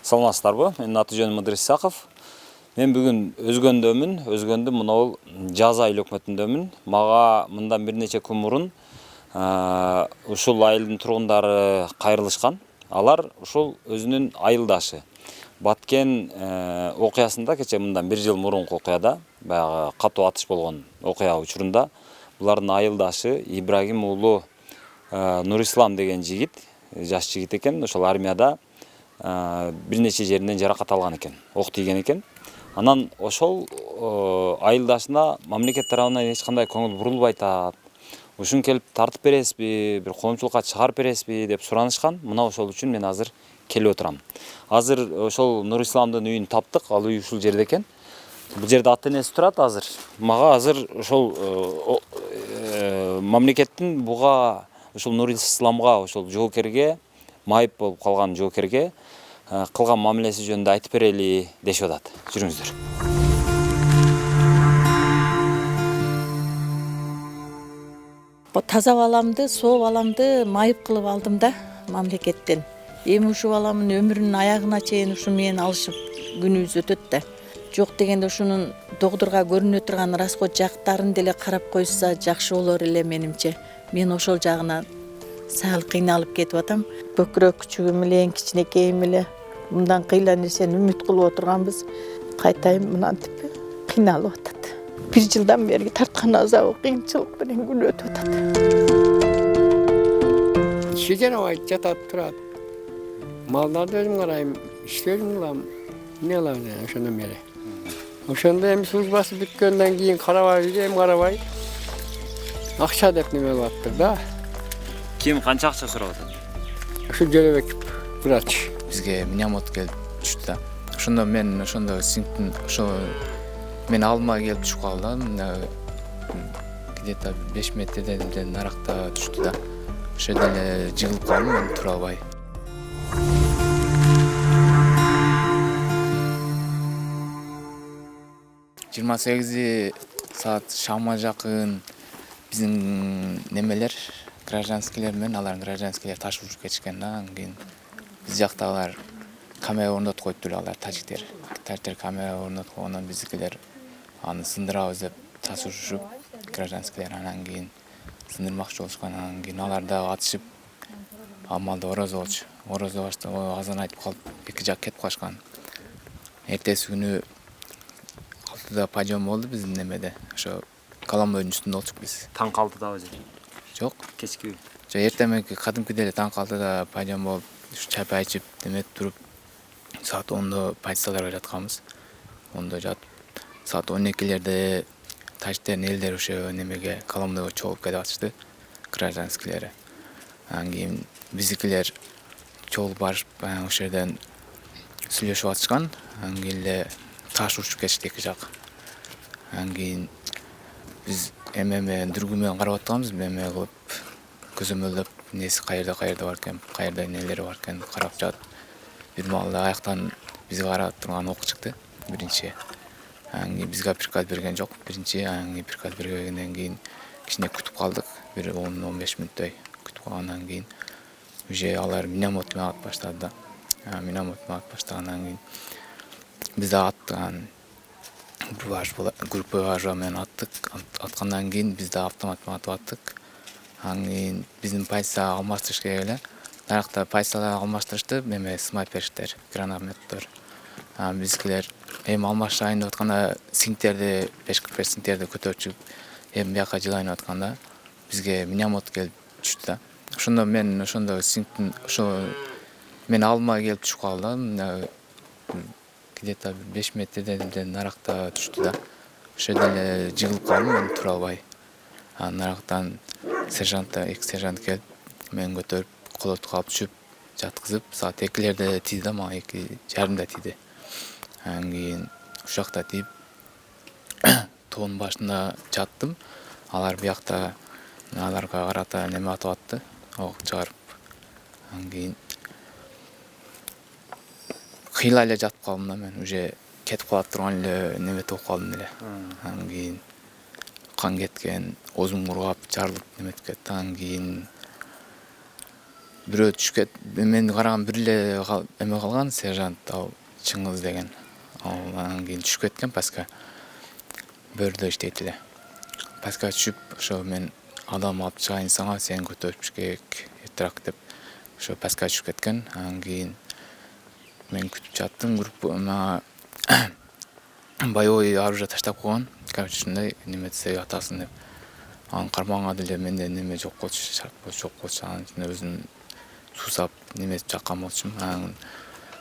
Саламатсыздарбы? Менин аты жөнүм Ыдырыс Исаков. Мен бүгүн өзгөндө мына жаз айыл өкмөтүндөмүн. Мага мындан бир нече күн мурун ушул айылдын тургундары кайрылышкан. Алар ушул өзүнүн айылдашы. Баткен окуясында кече мындан бир жыл мурунку окуяда, баягы катуу атыш болгон окуя учурунда булардын айылдашы Ибрагим уулу Нурислам деген жигит, жаш жигит экен, ошол армияда бир нече жеринен жаракат алган экен, ок тийген экен. Анан ошол айылдашына мамлекет тарабынан эч кандай көңүл бурулбай атат. Ушун келип тартып бересизби, бир коомчулукка чыгарып бересизби деп суранышкан. Мына ошол үчүн мен азыр келип отурам. Азыр ошол Нурисламдын үйүн таптык, ал үй ушул жерде экен. Бул жерде ата энеси турат азыр. Мага азыр ошол мамлекеттин буга ошол Нурисламга, ошол жоокерге, майып болуп калган жоокерге кылган мамилеси жөнүндө айтып берели дешип атат. Жүрүңүздөр. Таза баламды, соо баламды майып кылып алдым да мамлекеттен. Эми ушул баламдын өмүрүнүн аягына чейин ушу менен алышып күнүбүз өтөт да. Жок дегенде ушунун догдурга көрүнө турган расход жактарын деле карап койса жакшы болор эле менимче. Мен ошол жагына сал кыйналып кетип атам. Көкүрөк күчүгүм менен кичинекейим эле мындан кыйла нерсени үмүт кылып отурганбыз. Кайтайын мынантип кыйналып атат. Бир жылдан бери тарткан азабы кыйынчылык менен күн өтүп атат. Шежеравай жатат турат. Малдарды өзүм карайм, иштөрүм кылам. Эмне кылам ошондон бери. Ошондо эми службасы бүткөндөн кийин карабай, эми карабай. Акча деп неме кылып атты да. Ким канча акча сурап атат? Ошо Жөлөбек врач. Бизге миномот келип түштү да. Ошондо мен сиңиптин мен алдыма келип түшүп калдым. Где-то 5 метрден наракта түштү да. Ошо жерде эле жыгылып калдым, мен тура албай. Жыйырма сегизи саат шамга жакын биздин немелер, гражданскийлер менен алардын гражданскийлер таш урушуп кетишкен да. Анан кийин биз жактагылар камера орнотуп коюптур, алар тажиктер. Тажиктер камера орнотуп койгондон биздикилер аны сындырабыз деп таш урушуп, гражданскийлер анан кийин сындырмакчы болушкан. Анан кийин алар дагы атышып амалда орозо болчу. Орозо баштап азан айтып калып эки жак кетип калышкан. Эртеси күнү 6-да пожом болду биздин немеде. Ошо Коломойдун үстүндө болчук биз. Таң 6-дабы же? Жок, Кечки. жок, эртеменки кадимкидей эле таң 6-да пожом болуп, чайпай ичип, неметип туруп, саат 10-до позицияларга жатканбыз. 10-до жатып, саат 12-лерде тажиктердин элдери ошо немеге Коломойго чогулуп кетип атышты, гражданскийлери. Анан кийин биздикилер чогулуп барышып, ошол жерден сүйлөшүп атышкан. Анан кийин эле таш урушуп кетишти эки жак. Анан кийин биз эме дүргү менен карап атканбыз, эме кылып көзөмөлдөп, неси каерда бар экен, каерда эмнелери бар экен карап жатып. Бир маалда аяктан бизге карап турган ок чыкты биринчи. Анан кийин бизге приказ берген жок биринчи, анан кийин приказ бергенден кийин кичине күтүп калдык, бир 10-15 мүнөттөй күтүп калгандан кийин уже алар миномет менен атып баштады да. Миномет менен атып баштагандан кийин биз да аттыган группа менен аттык. Аткандан кийин биз да автомат менен атып аттык. Анан кийин биздин позицияга алмаштырыш керек эле. Наракта позицияларга алмаштырышты, эме сымап бериштер, гранатометтор. Анан биздикилер эми алмашайын деп атканда сиңтерди, 5-45 сиңтерди көтөрүп чыгып, эми бияка жылайын деп атканда бизге миномет келип түштү да. Ошондо мен сиңиптин мен алдыма келип түшүп калдым. Где-то 5 метрден наракта түштү да. Ошо жерде эле жыгылып калдым, мен тура албай. Анан нарактан эки сержант келип, мени көтөрүп, колотуп алып түшүп, жаткызып, саат 2-лерде тийди да, мага 2:30 тийди. Анан кийин ушакта тийип, тоонун башында жаттым. Алар биякта аларга карата неме атып атты, ок чыгарып. Анан кийин кыйла эле жатып калдым да, мен уже кетип калат турган эле неметип болуп калдым эле. Анан кийин кан кеткен, оозум кургап, жарылып неметип кетти. Анан кийин бирөө түшкөт мен караган бир эле эме калган сержант ал Чыңгыз деген. Ал анан кийин түшүп кеткен паска. Бөрдө иштейт эле. Паска түшүп ошо мен адам алып чыгайын сага сен көтөрүп керек эртерээк деп ошо паска түшүп кеткен. Анан кийин мен күтүп жаттым, группа боевой оружие таштап койгон. Короче, ушундай неме десе атасын деп. Анын кармагына деле менде неме жок болчу, шарт жок болчу. Анын үстүнө өзүм суусап немесип жаккан болчумун. Анан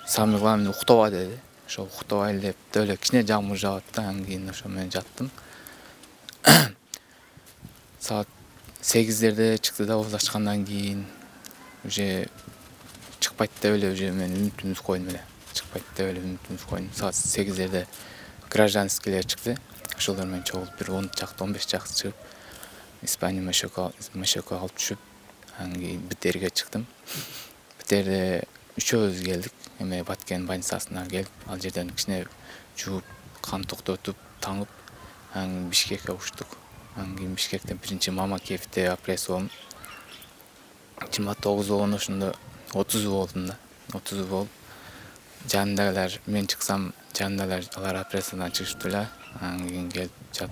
самый главный уктабай деди. Ошо уктабай деп деле кичине жагмыр жаат да, анан кийин ошо мен жаттым. Саат 8-дерде чыкты да, оозду ачкандан кийин уже чыкпайт деп эле уже мен үмүтүмдү койдум эле. Чыкпайт деп эле үмүтүмдү койдум. Саат 8-дерде гражданскийлер чыкты. Ошолор менен чогулуп бир 10 чакты, 15 чакты чыгып, Испания Мешокко алып түшүп, анан кийин Битерге чыктым. Битерде үчөөбүз келдик. Эме Баткен больницасына келип, ал жерден кичине жууп, кан токтотуп, таңып, анан Бишкекке учтук. Анан кийин Бишкектен биринчи Мамакеевде операция болдум. 29 болгондо ошондо 30 болдум да. 30 болуп, жанындагылар мен чыксам, жанындагылар алар операциядан чыгышты эле. Анан кийин келип жат.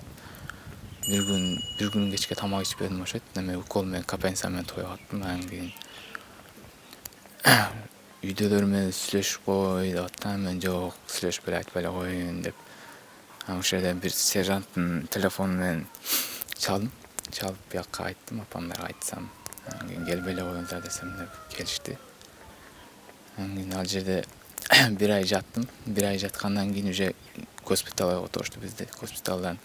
Bir gün кечке тамак ичпедим ошойт. Неме укол менен компенса менен тойго аттым. Анан кийин үйдөлөр менен сүйлөшүп кой деп аттым. Мен жок, сүйлөшүп эле айтпай эле коеюн деп. Анан ошол жерден бир сержанттын телефону менен чалдым. Чалып бияка айттым, апамдарга айтсам, анан кийин келбей эле коюңуздар десем деп келишти. Анан кийин ал жерде бир ай жаттым. Бир ай жаткандан кийин уже госпиталга отурушту бизди. Госпиталдан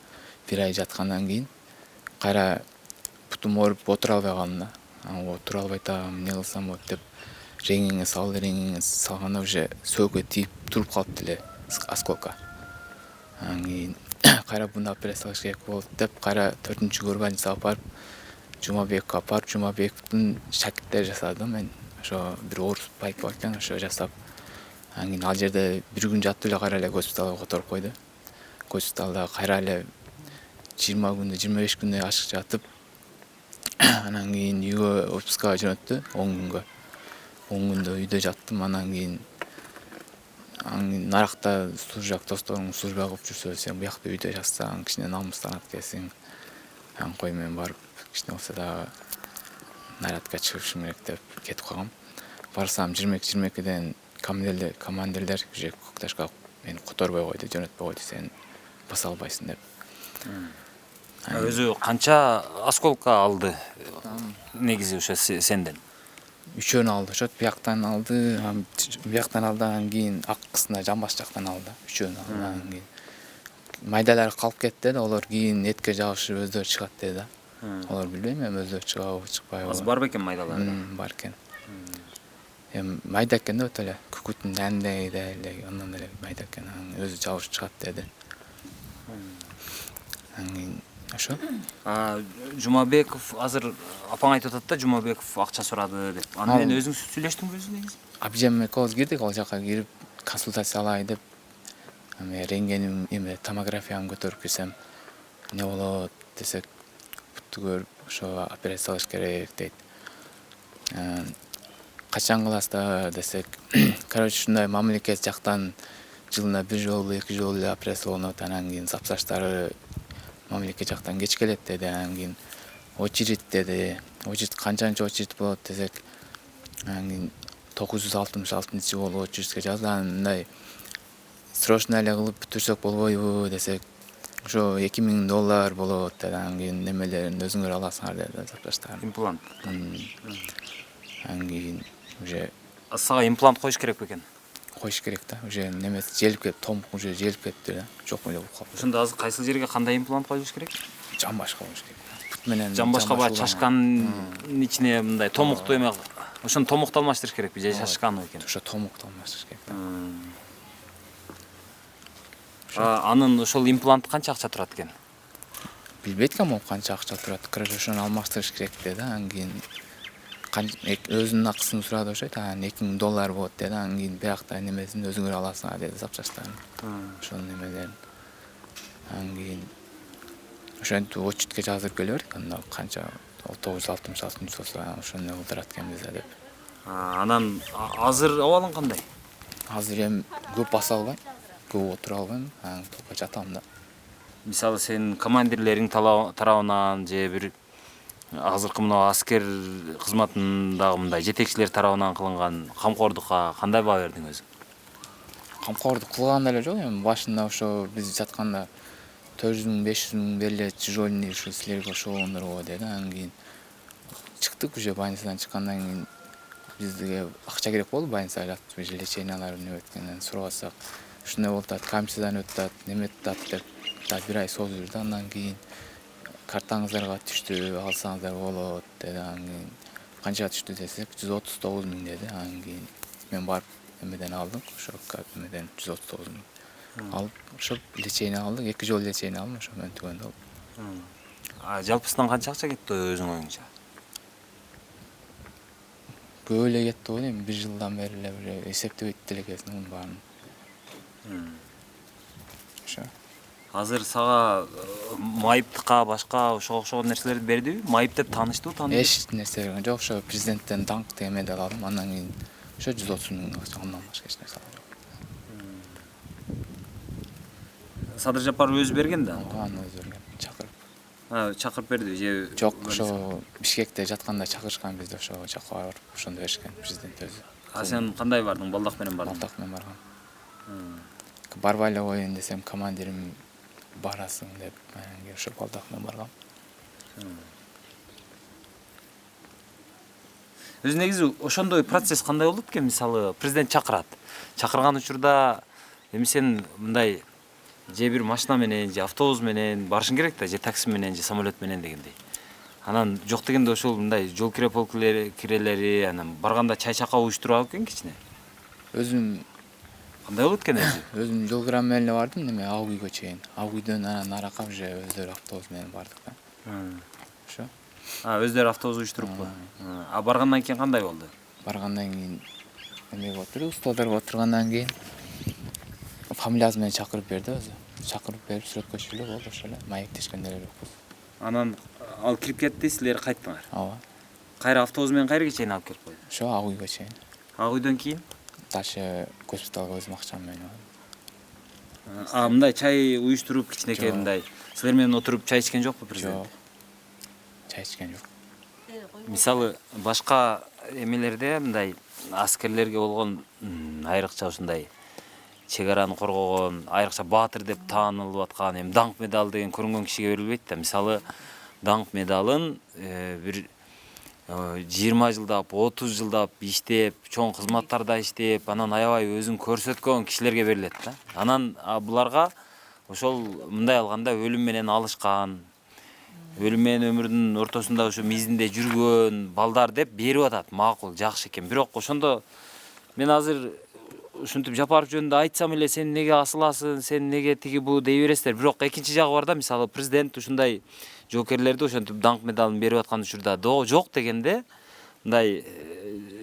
бир ай жаткандан кийин кайра бутум ооруп отура албай калдым да. Анан отура албай атам, эмне кылсам болот деп рентгенге салганда уже сөөгө тийип туруп калыптыр эле осколка. Анан кийин кайра буну операция кылыш керек болот деп кайра 4-горбольницага барып, Жумабекке апарып, Жумабектин шакирттери жасады мен. Ошо бир орус байка экен, ошо жасап. Анан кийин ал жерде бир күн жатып эле кайра эле госпиталга которуп койду. Госпиталда кайра эле 20 күндө, 25 күндө ашык жатып, анан кийин үйгө отпускага жөнөттү 10 күнгө. 10 күндө үйдө жаттым, анан кийин наракта служак досторуң служба кылып жүрсө, сен буякта үйдө жатсаң, кичине намыстанат экенсиң. Анан кой мен барып, кичине болсо дагы нарядка чыгышым керек деп кетип калгам. Барсам 22-ден командирлер уже Көкташка мени которбой койду, жөнөтпөй койду, сен баса албайсың деп. Өзү канча осколка алды негизи ошо сенден? 3-өн алды, ошот бияктан алды, бияктан алдан кийин акысына жамбаш жактан алды, 3-өн алды. Анан кийин майдалары калып кетти да, олор кийин этке жабышып өздөрү чыгат деди да. Олор билбейм, эми өздөрү чыгабы, чыкпайбы. Азыр бар бекен майдалары? Бар экен. Эми майда экен да өтө эле, күкүттүн дәндей эле, андан эле майда экен, анан өзү жабышып чыгат деди. Анан кийин ошо. Жумабеков азыр апаң айтып атат да, Жумабеков акча сурады деп. Аны менен өзүң сүйлөштүңбү негизи? Абижем экөөбүз кирдик, ал жака кирип консультация алай деп. Эми рентгеним, эме томографиямды көтөрүп кирсем, эмне болот десек, бутту көрүп, ошо операция кылыш керек дейт. Качан кыласыздар десек, короче, ушундай мамлекет жактан жылына 1 жолу, 2 жолу эле операция болот, анан кийин запчастары мамлекет жактан кеч келет деди. Анан кийин очередь деди. Очередь канчанчы очередь болот десек, анан кийин 966 болуп очередьке жазды. Анан мындай срочно эле кылып бүтүрсөк болбойбу десек, ошо $2000 болот деди. Анан кийин немелерин өзүңөр аласыңар деди, запчастарын. Имплант. Анан кийин уже сага имплант коюш керек бекен? Коюш керек да. Уже немеси желип кетип, томук уже желип кетти да. Жок эле болуп калды. Ошондо азыр кайсыл жерге кандай имплант коюш керек? Жамбашка коюш керек. Бут менен жамбашка баа чашканын ичине мындай томукту эме, ошону томукту алмаштырыш керекпи же чашканы экен? Ошо томукту алмаштырыш керек да. Анын ошол имплант канча акча турат экен? Билбейт экен могу канча акча турат. Короче, ошону алмаштырыш керек деди. Анан кийин өзүнүн акысын сурады ошойт. Анан $2000 болот деди. Анан кийин биякта немесин өзүңөр аласыңар деди, запчастарын. Ошонун немелерин. Анан кийин ошентип очередке жаздырып келе бердик. Анда канча 966 болсо ошону кылдырат экенбиз деп. Анан азыр абалың кандай? Азыр эми көп баса албайм, көп отура албайм, топко жатам да. Мисалы сенин командирлериң тарабынан же бир азыркы мына аскер кызматындагы мындай жетекчилер тарабынан кылынган камкордукка кандай баа бердиң өзүң? Камкордук кылган эле жок, эми башында ошо биз жатканда 400 000 500 000 берле тяжельный ушу силерге ошондорго деди. Анан кийин чыктык, уже больницадан чыккандан кийин бизге акча керек болду, больницага жатып лечениялар неме өткөндөн сурабасак, ушундай болуп атат, комиссиядан өтүп атат, неме өтүп атат деп да бир ай созуп жүрдү. Андан кийин картаңыздарга түштү, алсаңыздар болот деди. Анан кийин канчага түштү десек 139 000 деди. Анан кийин мен барып эмеден алдым, ошо эмеден 139 000 алып, ошо лечение алдык, 2 жолу лечение алдым, ошо менен түгөндү алып. Жалпысынан канча акча кетти өзүң оюңча? Көп эле кетти деп ойлойм, 1 жылдан бери эле бир эсептебейт элекесин мунун баарын. Ошо. Азыр сага майыптыкка башка ошого окшогон нерселерди бердиби? Майып деп тааныштыбы? Эч нерсе берген жок, ошо президенттен даңк деген медаль алдым. Андан кийин ошо 130 000 акча, андан башка эч нерсе алгам жок. Садыр Жапаров өзү берген да? Аны өзү берген, чакырып. Чакырып берди же? Жок, ошо Бишкекте жатканда чакырышкан бизди, ошо жака барып, ошондо беришкен президент өзү. Сен кандай бардың? Балдак менен бардың? Балдак менен баргам. Барбай эле коеюн десем, командирим барасың деп, анан кийин ошо балдак менен баргам. Өзү негизи ошондой процесс кандай болот экен? Мисалы, президент чакырат. Чакырган учурда эми сен мындай же бир машина менен, же автобус менен барышың керек да, же такси менен, же самолет менен дегендей. Анан жок дегенде ошол мындай жол кире полкилери, анан барганда чай чакка уюштурабы экен кичине? Өзүм Кандай болот экен өзү? Өзүм жол кирам менен эле бардым, неме Ак үйгө чейин. Ак үйдөн анан арака уже өздөрү автобус менен бардык да. Ошо. Өздөрү автобус уюштуруппу. Баргандан кийин кандай болду? Баргандан кийин эмеге отуруп, столдарга отургандан кийин фамилиясы менен чакырып берди өзү. Чакырып берип сүрөткө түшүрүп болду, ошо эле маектешкендер эле жокпуз. Анан ал кирип кетти, силер кайттыңар. Ооба. Кайра автобус менен кайерге чейин алып келип койду? Ошо Ак үйгө чейин. Ак үйдөн кийин? Дальше госпиталга өзүм акчам менен бардым. Мындай чай уюштуруп кичинекей мындай силер менен отуруп чай ичкен жокпу президент? Жок. Чай ичкен жок. Мисалы, башка эмелерде мындай аскерлерге болгон айрыкча ушундай чек араны коргогон, айрыкча баатыр деп таанылып аткан, эми даңк медалы деген көрүнгөн кишиге берилбейт да. Мисалы, даңк медалын бир 20 жылдап, 30 жылдап иштеп, чоң кызматтарда иштеп, анан аябай өзүн көрсөткөн кишилерге берилет да. Анан буларга ошол мындай алганда өлүм менен алышкан, өлүм менен өмүрдүн ортосунда ошо мизинде жүргөн балдар деп берип атат. Макул, жакшы экен. Бирок ошондо мен азыр ушинтип Жапаров жөнүндө айтсам эле сен неге асыласың, сен неге тиги бу дей бересиздер. Бирок экинчи жагы бар да, мисалы президент ушундай жоокерлерди ошентип даңк медалын берип аткан учурда жок дегенде мындай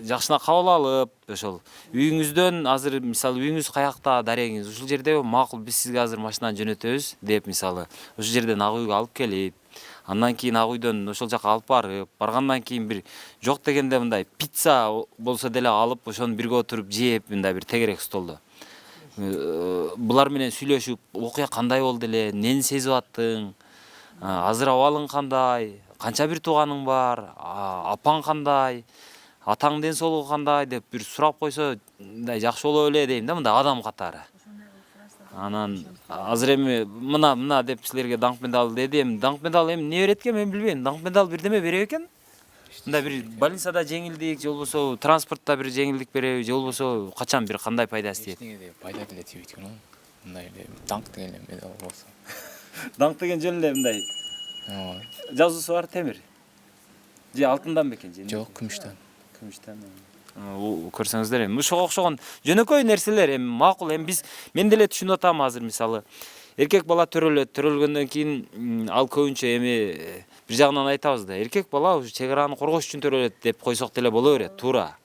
жакшына кабыл алып, ошол үйүңүздөн азыр мисалы үйүңүз каякта, дарегиңиз ушул жерде макул, биз сизге азыр машинаны жөнөтөбүз деп мисалы ушул жерден Ак үйгө алып келип, андан кийин Ак үйдөн ошол жака алып баргандан кийин бир жок дегенде мындай пицца болсо деле алып, ошону бирге отуруп жеп, мындай бир тегерек столдо. Булар менен сүйлөшүп, окуя кандай болду эле, нени сезип аттың, азыр абалың кандай, канча бир тууганың бар, апаң кандай, атаң ден соолугу кандай деп бир сурап койсо, мындай жакшы боло эле дейм да, мындай адам катары. Анан азыр эми мына деп силерге даңк медал деди. Эми даңк медал эми не берет экен мен билбейм. Даңк медал бирдеме берет экен? Мындай бир больницада жеңилдик, же болбосо транспортта бир жеңилдик береби, же болбосо качан бир кандай пайдасы тиет? Эчтеге пайда деле тийбейт экен ол. Мындай эле даңк деген эле медал болсо. Даңк деген жөн эле мындай Ооба. жазуусу бар темир. Же алтындан бекен? Жок, күмүштөн. Күмүштөн. Көрсөңүздөр эми ушуга окшогон жөнөкөй нерселер эми макул. Эми мен деле түшүнүп атам азыр мисалы эркек бала төрөлөт, төрөлгөндөн кийин ал көбүнчө эми бир жагынан айтабыз да, эркек бала ушу чек араны коргош үчүн төрөлөт деп койсок деле боло берет, туура.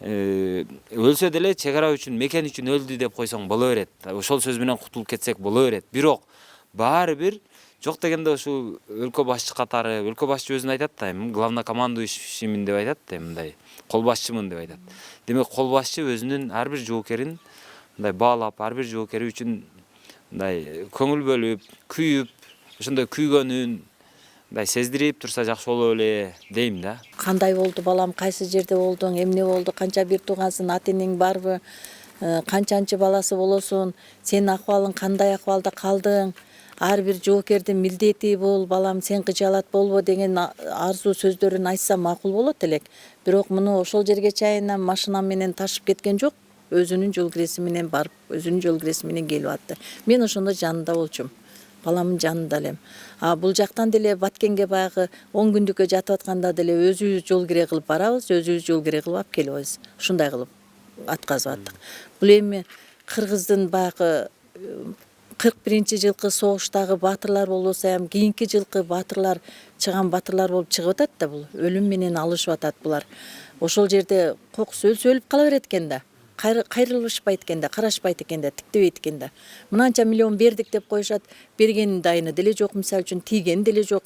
Өлсө деле чек ара үчүн, мекен үчүн өлдү деп койсоң боло берет. Ошол сөз менен кутулуп кетсек боло берет. Бирок баары бир жок дегенде ушул өлкө башчы катары, өлкө башчы өзүн айтат да, эми главнокомандующиймин деп айтат да, мындай кол башчымын деп айтат. Демек кол башчы өзүнүн ар бир жоокерин мындай баалап, ар бир жоокери үчүн мындай көңүл бөлүп, күйүп, ошондой күйгөнүн мындай сездирип турса жакшы болот эле дейм да. Кандай болду балам, кайсы жерде болдуң, эмне болду, канча бир туугансың, ата-энең барбы, канчанчы баласы болосуң, сенин акыбалың кандай акыбалда калдың, ар бир жоокердин милдети бул, балам сен кыжаалат болбо деген арзуу сөздөрүн айтса макул болот элек. Бирок муну ошол жерге чейин машина менен ташып кеткен жок. Өзүнүн жол киреси менен барып, өзүнүн жол киреси менен келип атты. Мен ошондо жанында болчумун. Баламдын жанында элем. Бул жактан деле Баткенге баягы 10 күндүккө жатып атканда деле өзүбүз жол кире кылып барабыз, өзүбүз жол кире кылып алып келебиз. Ушундай кылып атказып аттык. Бул эми Кыргыздын баягы 41-жылкы согуштагы баатырлар болбосо ham кийинки жылкы баатырлар чыган баатырлар болуп чыгып атат да бул. Өлүм менен алышып атат булар. Ошол жерде кокус өлүп кала берет экен да. Кайрылышпайт экен да, карашпайт экен да, тиктебейт экен да. Мынанча миллион бердик деп коюшат. Бергенин дайыны деле жок, мисалы үчүн тийген деле жок.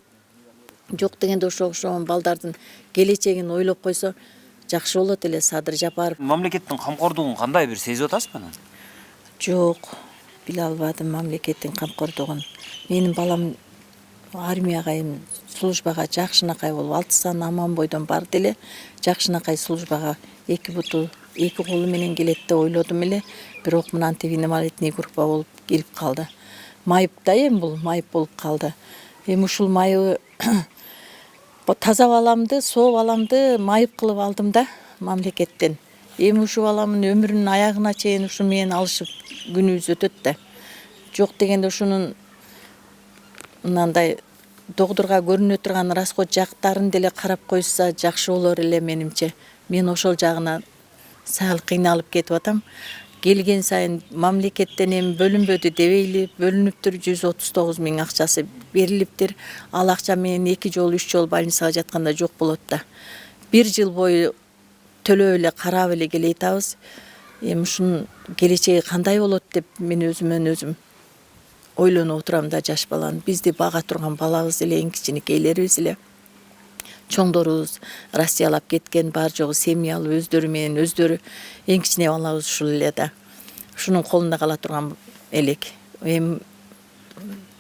Жок дегенде ошол балдардын келечегин ойлоп койсо жакшы болот эле. Садыр Жапаров. Мамлекеттин камкордугун кандай бир сезип атасызбы анан? Жок, биле албадым мамлекеттин камкордугун. Менин балам армияга эми службага жакшынакай болуп 6 сан аман бойдон барды эле. Жакшынакай службага 2 буту 2 колу менен келет деп ойлодум эле. Бирок мынантип инвалидный группа болуп кирип калды. Майып да эми бул майып болуп калды. Эми ушул майыбы таза баламды, соо баламды майып кылып алдым да мамлекеттен. Эми ушул баламдын өмүрүнүн аягына чейин ушу менен алышып күнүбүз өтөт да. Жок дегенде ушунун мындай докторго көрүнө турган расход жактарын деле карап койса жакшы болор эле менимче. Мен ошол жагына сал кыйналып кетип атам. Келген сайын мамлекеттен эми бөлүнбөдү дебейли, бөлүнүптүр 139 000 акчасы берилиптир. Ал акча менен 2 жолу 3 жолу больницага жатканда жок болот да. 1 жыл бою төлөп эле карап эле келе атабыз. Эми ушунун келечеги кандай болот деп мен өзүм ойлонуп отурам да жаш баланы. Бизди бага турган балабыз эле, эң кичинекейлерибиз эле. Чоңдорубуз Россиялап кеткен, бар жогу семьялуу өздөрү менен өздөрү. Эң кичине балабыз ушул эле да. Ушунун колунда кала турган элек. Эми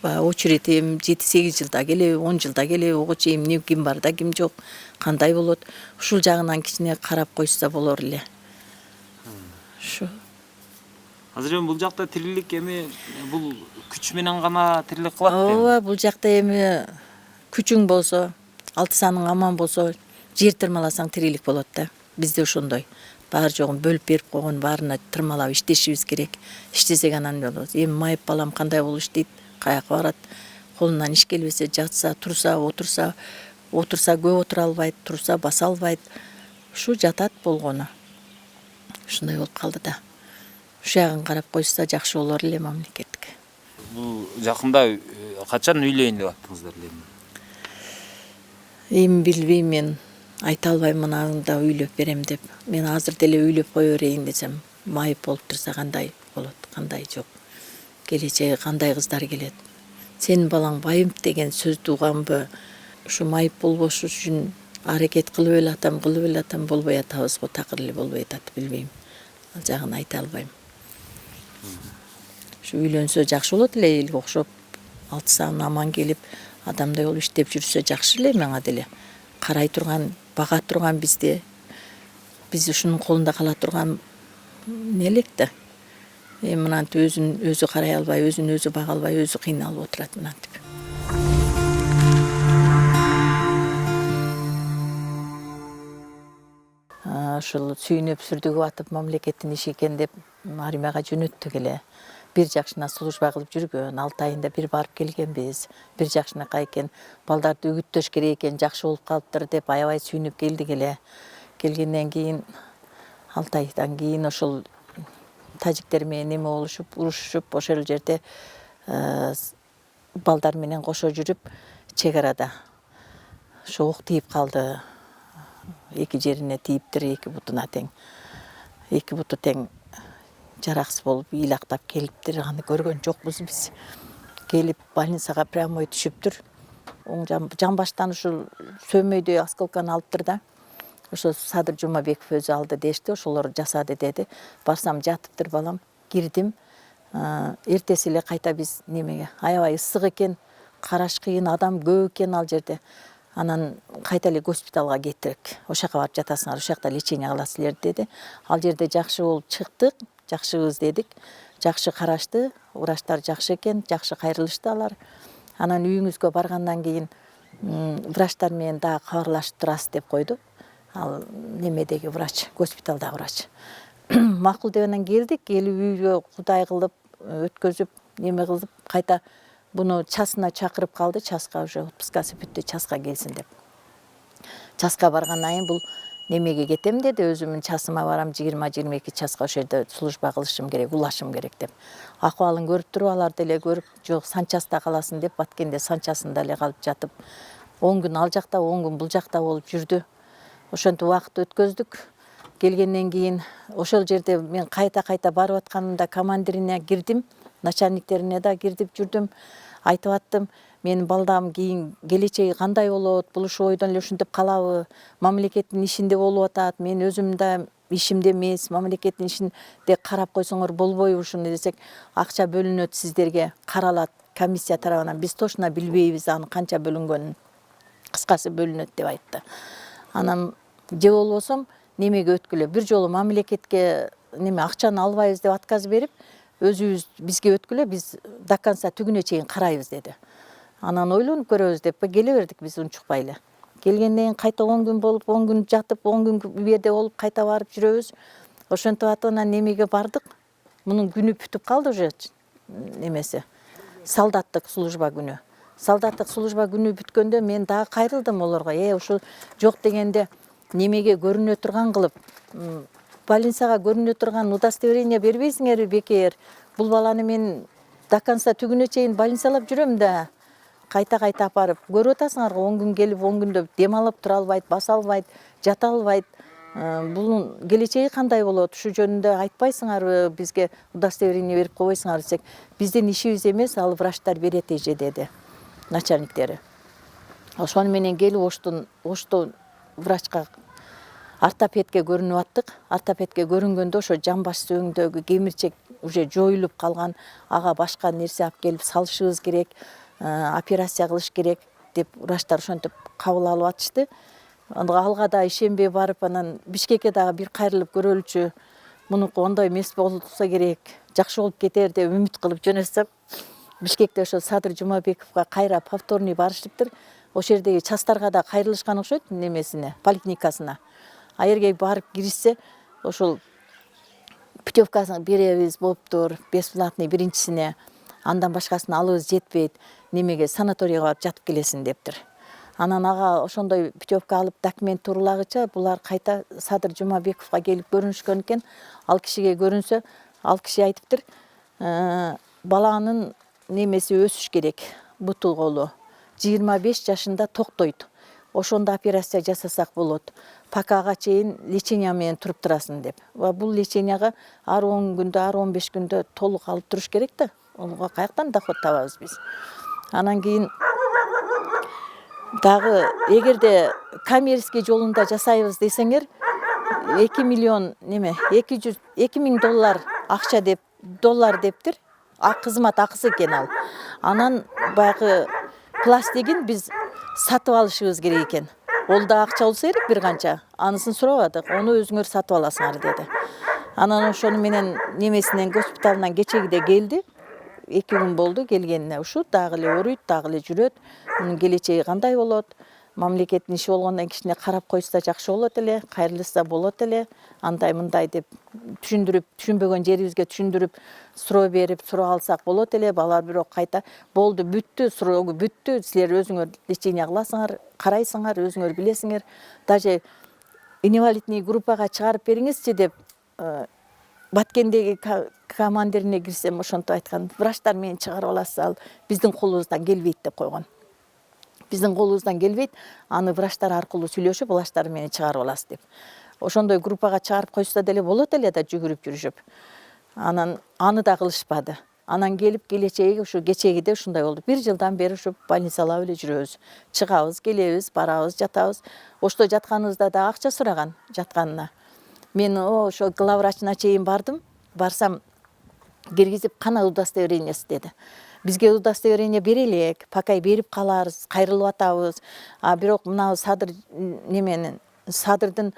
очередь 7-8 жылда келеби, 10 жылда келеби, ого чейин ким бар да, ким жок, кандай болот. Ушул жагынан кичине карап койса болор эле. Шу. Азыр эми бул жакта тирилик эми бул күч менен гана тирилик кылат дейм. Ооба, бул жакта эми күчүң болсо, 6 саның аман болсо, жер тырмаласаң тирилик болот да. Бизде ошондой. Бар жогун бөлүп берип койгон, баарына тырмалап иштешибиз керек. Иштесек анан болот. Эми майып балам кандай болуп иштейт, каяка барат, колунан иш келбесе жатса, турса, отурса көп отура албайт, турса баса албайт. Ушу жатат болгону. Ушундай болуп калды да. Ушу ягын карап койса жакшы болор эле мамлекетке. Бул жакында качан үйлөйүн деп аттыңыздар эле? Эми билбейм, мен айта албайм мынанда үйлөп берем деп. Мен азыр деле үйлөп кое берейин десем, майып болуп турса кандай болот, кандай жок. Келечеги кандай кыздар келет. Сенин балаң байып деген сөздү уганбы? Ушу майып болбош үчүн аракет кылып эле атам, болбой атабыз го, такыр эле болбой атат, билбейм. Ал жагын айта албайм. Ушу үйлөнсө жакшы болот эле, элге окшоп 6 сан аман келип, адамдай болуп иштеп жүрсө жакшы эле мага деле. Карай турган, бага турган бизди, биз ушунун колунда кала турган нелек да. Мынантип өзү карай албай, өзүн бага албай, өзү кыйналып отурат мынантип. Ушул сүйүнүп сүрдүгүп атып мамлекеттин иши экен деп армияга жөнөттүк эле. Бир жакшына служба кылып жүргөн, 6 айында бир барып келгенбиз. Бир жакшынакай экен, балдарды үгүттөш керек экен, жакшы болуп калыптыр деп аябай сүйүнүп келдик эле. Келгенден кийин 6 айдан кийин ошол тажиктер менен эме болушуп, урушушуп, ошол жерде балдар менен кошо жүрүп, чек арада ошо ок тийип калды. 2 жерине тийиптир, 2 бутуна тең. 2 буту тең жараксыз болуп, ыйлактап келиптир. Аны көргөн жокпуз биз. Келип больницага прямой түшүптүр. Оң жамбаштан ушул сөмөйдөй осколканы алыптыр да. Ошо Садыр Жумабеков өзү алды дешти, ошолор жасады деди. Барсам жатыптыр балам, кирдим. Эртеси эле кайта биз немеге, аябай ысык экен, караш кыйын, адам көп экен ал жерде. Анан кайта эле госпиталга кеттирик. Ошол жака барып жатасыңар, ошол жакта лечение кыласыздар деди. Ал жерде жакшы болуп чыктык, жакшыбыз дедик. Жакшы карашты, врачтар жакшы экен, жакшы кайрылышты алар. Анан үйүңүзгө баргандан кийин врачтар менен дагы кабарлашып турасыз деп койду. Ал немедеги врач, госпиталдагы врач. Макул деп анан келдик, келип үйгө кудай кылып, өткөзүп, неме кылып, кайта буну часына чакырып калды. Часка уже отпускасы бүттү, часка келсин деп. Часка баргандан кийин бул немеге кетем деди, өзүмүн часыма барам, 20-22 часка ошол жерде служба кылышым керек, улашым керек деп. Акыбалын көрүп туруп, алар деле көрүп, жок Санчаста каласың деп, Баткенде Санчасында эле калып жатып, 10 күн ал жакта, 10 күн бул жакта болуп жүрдү. Ошентип убакыт өткөздүк. Келгенден кийин ошол жерде мен кайта барып атканымда командирине кирдим, начальниктерине да кирдип жүрдүм. Айтып аттым, менин балдам кийин келечеги кандай болот, бул ушу ойдон эле ушинтип калабы, мамлекеттин ишинде болуп атат, мен өзүм да ишимде эмес, мамлекеттин ишинде карап койсоңор болбойбу ушуну десек, акча бөлүнөт сиздерге, каралат комиссия тарабынан, биз точно билбейбиз аны канча бөлүнгөнүн, кыскасы бөлүнөт деп айтты. Анан же болбосом немеге өткүлө, бир жолу мамлекетке неме акчаны албайбыз деп отказ берип, өзүбүз бизге өткүлө, биз до конца түгүнө чейин карайбыз деди. Анан ойлонуп көрөбүз деп келе бердик биз унчукпай эле. Келгенден кийин кайта 10 күн болуп, 10 күн жатып, 10 күн бу жерде болуп, кайта барып жүрөбүз. Ошентип атып анан немеге бардык. Мунун күнү бүтүп калды уже немеси. Солдаттык служба күнү. Солдаттык служба күнү бүткөндө мен дагы кайрылдым олорго. Ушу жок дегенде немеге көрүнө турган кылып, больницага көрүнө турган удостоверение бербейсиңерби бекер? Бул баланы мен до конца түгүнө чейин больницалап жүрөм да. Кайта апарып көрүп атасыңарбы, 10 күн келип, 10 күндө дем алып тура албайт, баса албайт, жата албайт. Бунун келечеги кандай болот? Ушу жөнүндө айтпайсыңарбы, бизге удостоверение берип койбойсуңар десек, биздин ишибиз эмес, ал врачтар берет эже деди начальниктери. Ошону менен келип оштон врачка, ортопедке көрүнүп аттык. Ортопедке көрүнгөндө ошо жамбаш сөөгүндөгү кемирчек уже жоюлуп калган, ага башка нерсе алып келип салышыбыз керек, операция кылыш керек деп врачтар ошентип кабыл алып атышты. Алга да ишенбей барып, анан Бишкекке дагы бир кайрылып көрөлүчү, мунуку ондой эмес болсо керек, жакшы болуп кетер деп үмүт кылып жөнөтсөм, Бишкекте ошо Садыр Жумабековго кайра повторный барышыптыр. Ошол жердеги частарга да кайрылышкан окшойт немесине, поликлиникасына. А жерге барып киришсе, ошол путевкасын беребиз болуптур, бесплатный биринчисине, андан башкасын алыбыз жетпейт, немеге санаторийге барып жатып келесиң дептир. Анан ага ошондой путевка алып документ турулагыча булар кайта Садыр Жумабековго келип көрүнүшкөн экен. Ал кишиге көрүнсө, ал киши айтыптыр, баланын немеси өсүш керек, буту колу. 25 жашында токтойт. Ошондо операция жасасак болот. Пока чейин лечение менен туруп турасың деп. Бул леченияга ар 10 күндө, ар 15 күндө толук алып туруш керек да. Ого каяктан доход табабыз биз. Анан кийин дагы эгерде коммерческий жолунда жасайбыз десеңер, 2 миллион неме, 2 миң доллар акча деп, доллар дептир. Кызмат акысы экен ал. Анан баягы пластигин биз сатып алышыбыз керек экен. Ол да акча болсо керек бир канча. Анысын сурабадык, ону өзүңөр сатып аласыңар деди. Анан ошону менен немесинен госпиталынан кечегиде келди. 2 күн болду келгенине. Ушу дагы эле ооруйт, дагы эле жүрөт. Мунун келечеги кандай болот? Мамлекеттин иши болгондон кичине карап койсо жакшы болот эле, кайрылышса болот эле. Андай мындай деп түшүндүрүп, түшүнбөгөн жерибизге түшүндүрүп, суроо берип, суроо алсак болот эле. Балар бирок кайта болду, бүттү, суроогу бүттү. Силер өзүңөр лечение кыласыңар, карайсыңар, өзүңөр билесиңер. Даже инвалидный группага чыгарып бериңизчи деп Баткендеги командирине кирсем, ошентип айткан, врачтар мени чыгарып аласыз, ал биздин колубуздан келбейт деп койгон. Биздин колубуздан келбейт, аны врачтар аркылуу сүйлөшүп, врачтар мени чыгарып аласыз деп. Ошондой группага чыгарып койсо деле болот эле да жүгүрүп жүрүшүп. Анан аны да кылышпады. Anan gelip geleceği şu geçeği de şunday oldu. Bir yıldan beri şu больницалар öyle жүрөбүz. Çıkabız, gelebиz, barabız, jatabız. Oşto jatkanыбызda da акча сураган жатканына. Мен ошо главврачына чейин бардым. Барсам киргизип кана удостоверениеси деди. Бизге удостоверение берелек, пока берип каларыз, кайрылып атабыз. А бирок мына садыр неменин, садырдын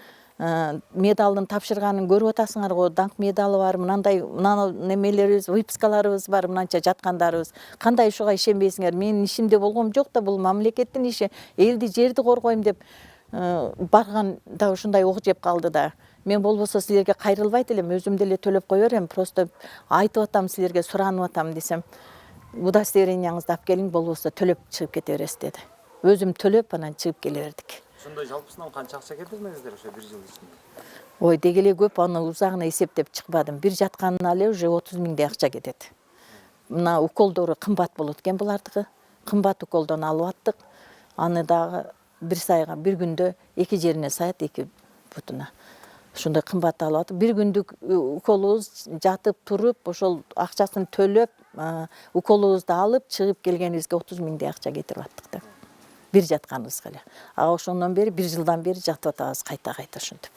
медалын тапшырганын көрүп атасыңар го, данк медалы бар, мынандай немелерибиз, выпискаларыбыз бар, мынанча жаткандарыбыз. Кандай ушуга ишенбейсиңер? Менин ишимде болгом жок да, бул мамлекеттин иши. Элди, жерди коргойм деп барган да ушундай ок жеп калды да. Мен болбосо силерге кайрылбайт элем, өзүм деле төлөп кое берем, просто айтып атам силерге, суранып атам десем, удостоверениеңизди алып келиң, болбосо төлөп чыгып кете бересиз деди. Өзүм төлөп анан чыгып келе бердик. Ошондой жалпысынан канча акча кетирдиңиздер ошо 1 жыл ичинде? Ой, деги эле көп, аны узагына эсептеп чыкпадым. Бир жатканына эле уже 30 миңдей акча кетет. Мына уколдору кымбат болот экен булардыкы. Кымбат уколдон алып аттык. Аны дагы бир сайга, бир күндө 2 жерине саят, 2 бутуна. Ошондой кымбат алып аттык. Бир күндүк уколубуз жатып туруп, ошол акчасын төлөп, уколубузду алып чыгып келгенибизге 30 миңдей акча кетирип аттык да. Бир жатканыбызга эле. А ошондон бери 1 жылдан бери жатып атабыз кайта ошентип.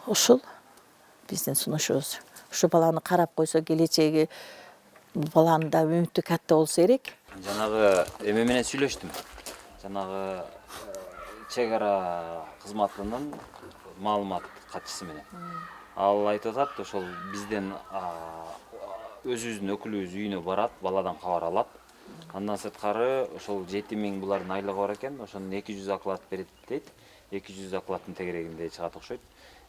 Ушул биздин сунушубуз. Ушу баланы карап койсо келечеги, баланын да үмүтү катта болсо керек. Жанагы эме менен сүйлөштүм. Жанагы чек ара кызматынын маалымат катчысы менен. Ал айтып атат, ошол бизден өзүбүздүн өкүлүбүз үйүнө барат, баладан кабар алат. Андан сырткары ошол 7 миң булардын айлыгы бар экен, ошонун 200 оклад берет дейт. 200 окладдын тегерегинде чыгат окшойт.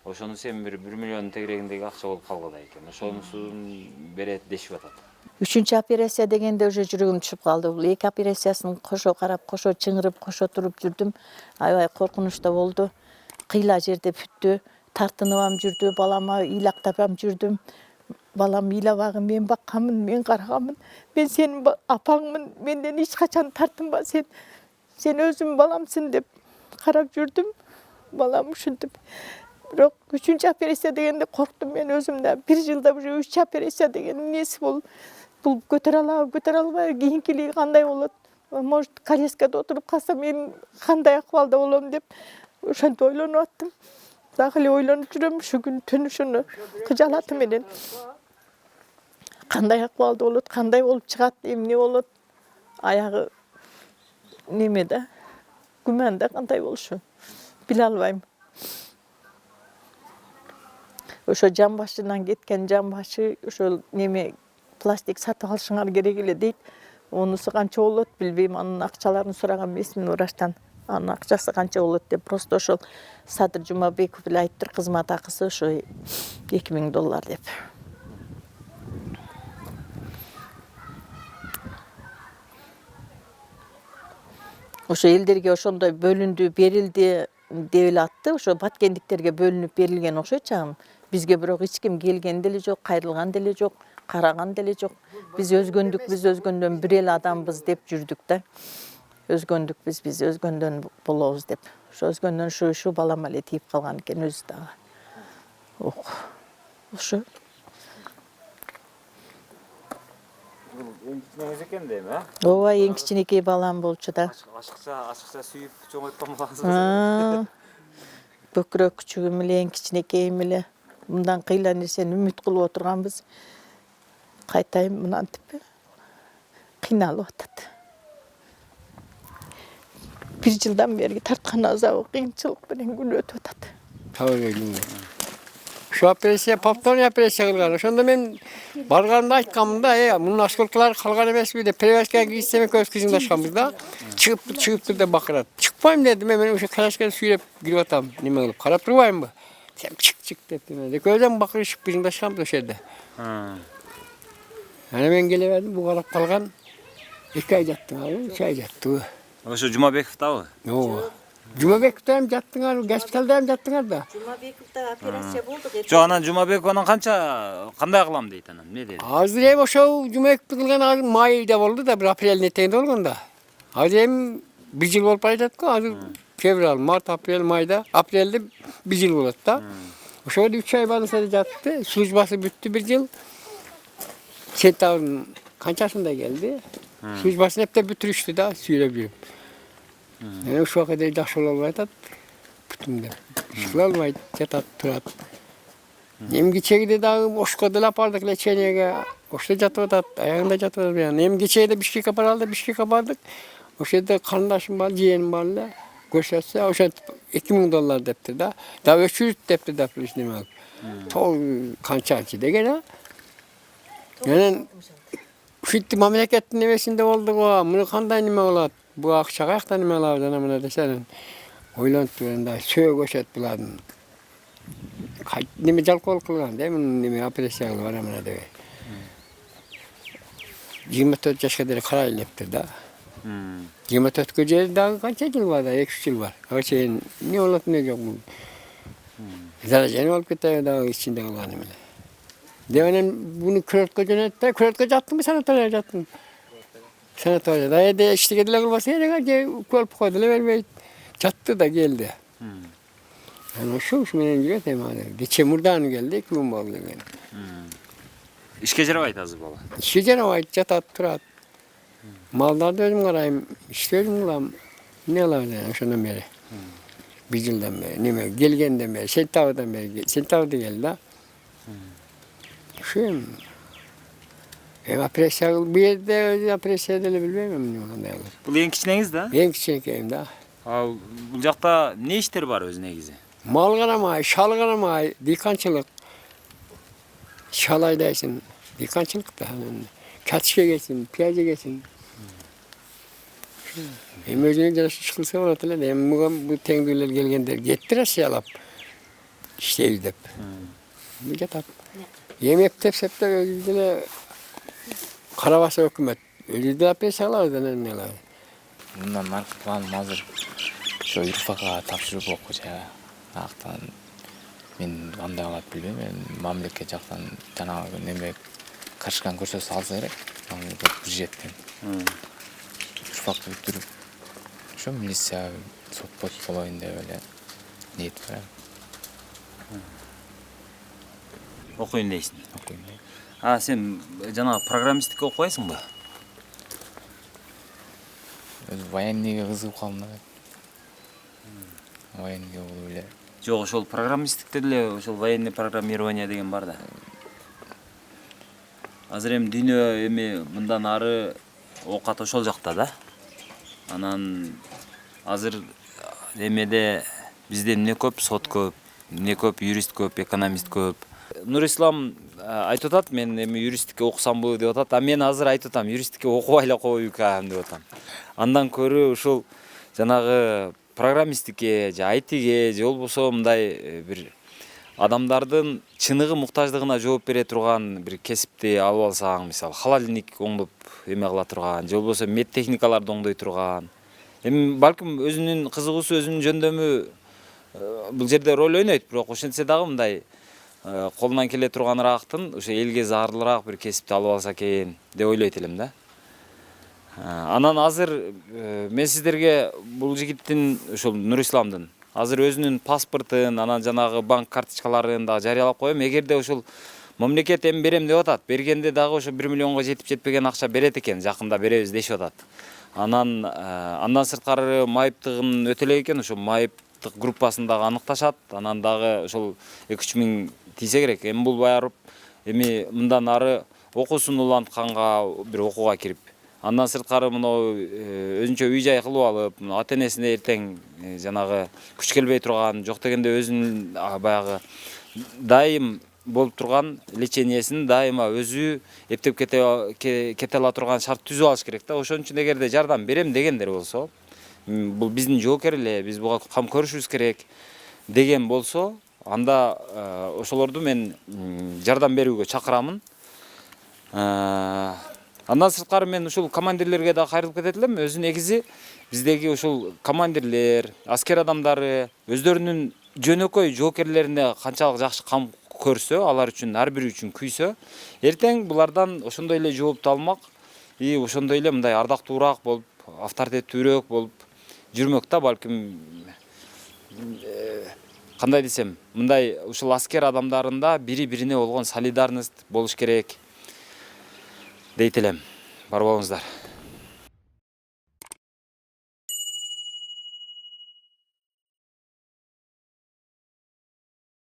Ошону сен бир 1 миллион тегерегиндеги акча болуп калгыдай экен. Ошонусун берет дешип атат. 3-чү операция дегенде уже жүрөгүм түшүп калды. Бул 2 операциясын кошо карап, кошо чыңырып, кошо туруп жүрдүм. Аябай коркунучта болду. Кыйла жерде бүттү. Тартынып жүрдү, балама ыйлактап жүрдүм. Балам ыйлабагын, мен бакканмын, мен караганмын. Мен сенин апаңмын, менден эч качан тартынба, сен өзүм баламсың деп карап жүрдүм. Балам ушинтип. Бирок 3-чү операция дегенде корктум мен өзүм да. 1 жылда уже 3 операция деген эмнеси бул? Бул көтөрө албай, кийинкилиги кандай болот? Может, колескада отуруп калсам мен кандай акыбалда болом деп ошентип ойлонуп аттым. Дагы эле ойлонуп жүрөм, ушу күн түн ушуну кыжалаты менен. Кандай акыбалда болот, кандай болуп чыгат, эмне болот? Аягы неме да? Күмәндә кандай болушу? Биле албайм. Ошо жан башынан кеткен жан башы, ошол неме пластик сатып алышыңар керек эле дейт. Онусу канча болот билбейм, анын акчаларын сураган эмесмин врачтан. Анын акчасы канча болот деп, просто ошол Садыр Жумабеков эле айттыр, кызмат акысы ошо $2000 деп. Ошо элдерге ошондой бөлүндү, берилди деп эле атты. Ошо баткендиктерге бөлүнүп берилген окшойт чагым. Бизге бирок эч ким келген деле жок, кайрылган деле жок, караган деле жок. Биз өзгөндөн бир эле адамбыз деп жүрдүк да. Өзгөндүкбүз, биз өзгөндөн болобуз деп. Ошо өзгөндөн ушу балам эле тийип калган экен өзү дагы. Ошо. Эң кичинеңиз экен дейм, а? Ооба, эң кичинекей балам болчу да. Ашыкча сүйүп чоңойткон балаңыз. Көкүрөк күчүгүм эле, эң кичинекейим эле. Мындан кыйла нерсени үмүт кылып отурганбыз. Кайтайын мынантип кыйналып атат. 1 жылдан бери тарткан азабы, кыйынчылык менен күн өтүп атат. Şu operasiya, повторный operasiya kılgan. Ошондо мен барганда айтканмын да, мунун осколкалары калган эмеспи деп, перевязкага кийсем экөөбүз кызыңдашканбыз да. Чыгыптыр деп бакырат. Чыкпайм дедим, мен ошо колясканы сүйрөп кирип атам, неме кылып, карап турбаймынбы? Сен чык деп. Экөөбүз бакырышып кызыңдашканбыз ошол жерде. Ана мен келе бердим, бу карап калган. 2 ай жаттым, 3 ай жаттым. Ошо Жумабековдабы? Ооба. Жумабековдо ham жаттыңар, госпиталда ham жаттыңар да. Жумабековдо операция болду. Жок, анан Жумабеков анан кандай кылам дейт анан, эмне деди? Азыр эми ошол Жумабековду кылган азыр майда болду да, 1 апрелде тегинде болгон да. Азыр эми 1 жыл болуп баратат го, азыр февраль, март, апрель, майда, апрелде 1 жыл болот да. Ошол 3 ай больницада жатты, службасы бүттү 1 жыл. Sentav'ın kançasında geldi. Службасын hep de bütürüştü da sürebilip. Yani şu kadar жақсы olmaydı. Bütünde. İşler olmaydı. Yatat, turat. Hem geçeydi de oşkodu lapardık leçeneye. Oşta jatı ayağında jatı yani. Hem geçeydi Bişkek'e paraldı, Bişkek'e bardık. Oşta kardeşim var, yeğenim var. Gösterse oşta $2000 depti da. Daha 300 depti da polis demek. Tol kançacı de gene. Yani şu memleketin nevesinde oldu o. Bunu kanday nime olat. Bu akşam ayakta nime olat ana desenen. Oylantılarında söğü göçet buladın. Nime jalkol kılgan değil mi? Nime apresiyalı var amına de. 24 yaşa kadar karar yaptı da. 24 gece daha kaç yıl var da? 2-3 yıl var. O şeyin ne olat ne yok bu. Zaten olup gitti daha içinde olan nime. Devenin bunu küret attım mı sanatoryaya attım. Sanatoryaya da ya işte gediler kılması yere ki kolp koydular vermeye çattı da geldi. Yani şu benim gibi temada. Çemurdan geldi ki bu oldu yani. İşkecere bayt azı bala. Şecer var çatat turat. Mallar da özüm karayım. İşlerim ulan ne alar yani şundan beri. Bir yıldan beri. Ne gelgenden beri. Sentav'dan beri. Sentav'da geldi ha. Şu apresya bir yerde apresya edilebilmem ne olan değerler. Bu en kiçneğiz da? En küçük evimde. Bu jakta ne işleri var öz negizi? Mal karamay, şal karamay, dikançılık. Şalay dersin, dikançılık da. Katışa geçsin, piyaca geçsin. Hem özüne de çıkılsa var hatırladı. Hem bu tengdüller gelgende gettiresi alıp. İşte evde. Bu yatap. Yemek tepsepte özüne Karavasa hükümet. Özüde apresalar da neler. Bundan narkı falan hazır. Şu yurfaka tapşırıp okuca. Aqtan men qanday alat bilbeyim. Men mamlaket jaqtan janagı neme karışkan көрсө salsa керек. Аны бюджеттен. Yurfakta бүтүрүп. Şu milisiya sot болоюн деп эле ниет бар. Okuyun deysin. Окуйм. Sen jana programmistlik okuyasың ба? Өз военныйга кызыгып калдым да. Военныйга болуп эле. Жоқ, ошол программисттикте деле ошол военный программирование деген бар да. Азыр эми дүйнө эми мындан ары окат ошол жакта да. Анан азыр эмеде бизде эмне көп, сот көп, эмне көп, юрист көп, экономист көп. Нурислам айтып атат, мен эми юристтикке окусамбы деп атат. А мен азыр айтып атам, юристтикке окубай эле коюйкам деп атам. Андан көрө ушул жанагы программисттикке же айтиге же болбосо мындай бир адамдардын чыныгы муктаждыгына жооп бере турган бир кесипти алып алсаң, мисалы холодильник оңдоп эме кыла турган же болбосо медтехникаларды оңдой турган. Эми балким өзүнүн кызыгуусу, өзүнүн жөндөмү бул жерде роль ойнойт, бирок ошентсе дагы мындай колунан келе турганырактын ошо элге зарылыраак бир кесипти алып алса экен деп ойлойт элем да. Анан азыр мен сиздерге бул жигиттин ошол Нурисламдын азыр өзүнүн паспортун, анан жанагы банк карточкаларын да жарыялап коем. Эгерде ошол мамлекет эми берем деп атат, бергенде дагы ошо 1 миллионго жетип жетпеген акча берет экен, жакында беребиз дешип атат. Андан сырткары майыптыгын өтөлөй экен, ошо майыптык группасын дагы аныкташат. Анан дагы ошол 2-3 миң тийсе керек. Эми бул баярып эми мындан ары окуусун улантканга бир окууга кирип, андан сырткары мынау өзүнчө үй жай кылып алып, ата-энесине эртең жанагы күч келбей турган, жок дегенде өзүнүн баягы дайым болуп турган лечениесин дайыма өзү эптеп кете ала турган шарт түзүп алыш керек да. Ошон үчүн эгерде жардам берем дегендер болсо, бул биздин жоокер эле, биз буга кам көрүшүбүз керек деген болсо, анда ошолорду мен жардам берүүгө чакырамын. Андан сырткары мен ушул командирлерге да кайрылып кетет элем. Өзү негизи биздеги ушул командирлер, аскер адамдары өздөрүнүн жөнөкөй жоокерлерине канчалык жакшы кам көрсө, алар үчүн ар бири үчүн күйсө, эртең булардан ошондой эле жоопту алмак и ошондой эле мындай ардактуураак болуп, авторитеттүүрөөк болуп жүрмөк да, балким кандай десем, мындай ушул аскер адамдарында бири-бирине болгон солидарность болуш керек. дейт элем. Барбаңыздар.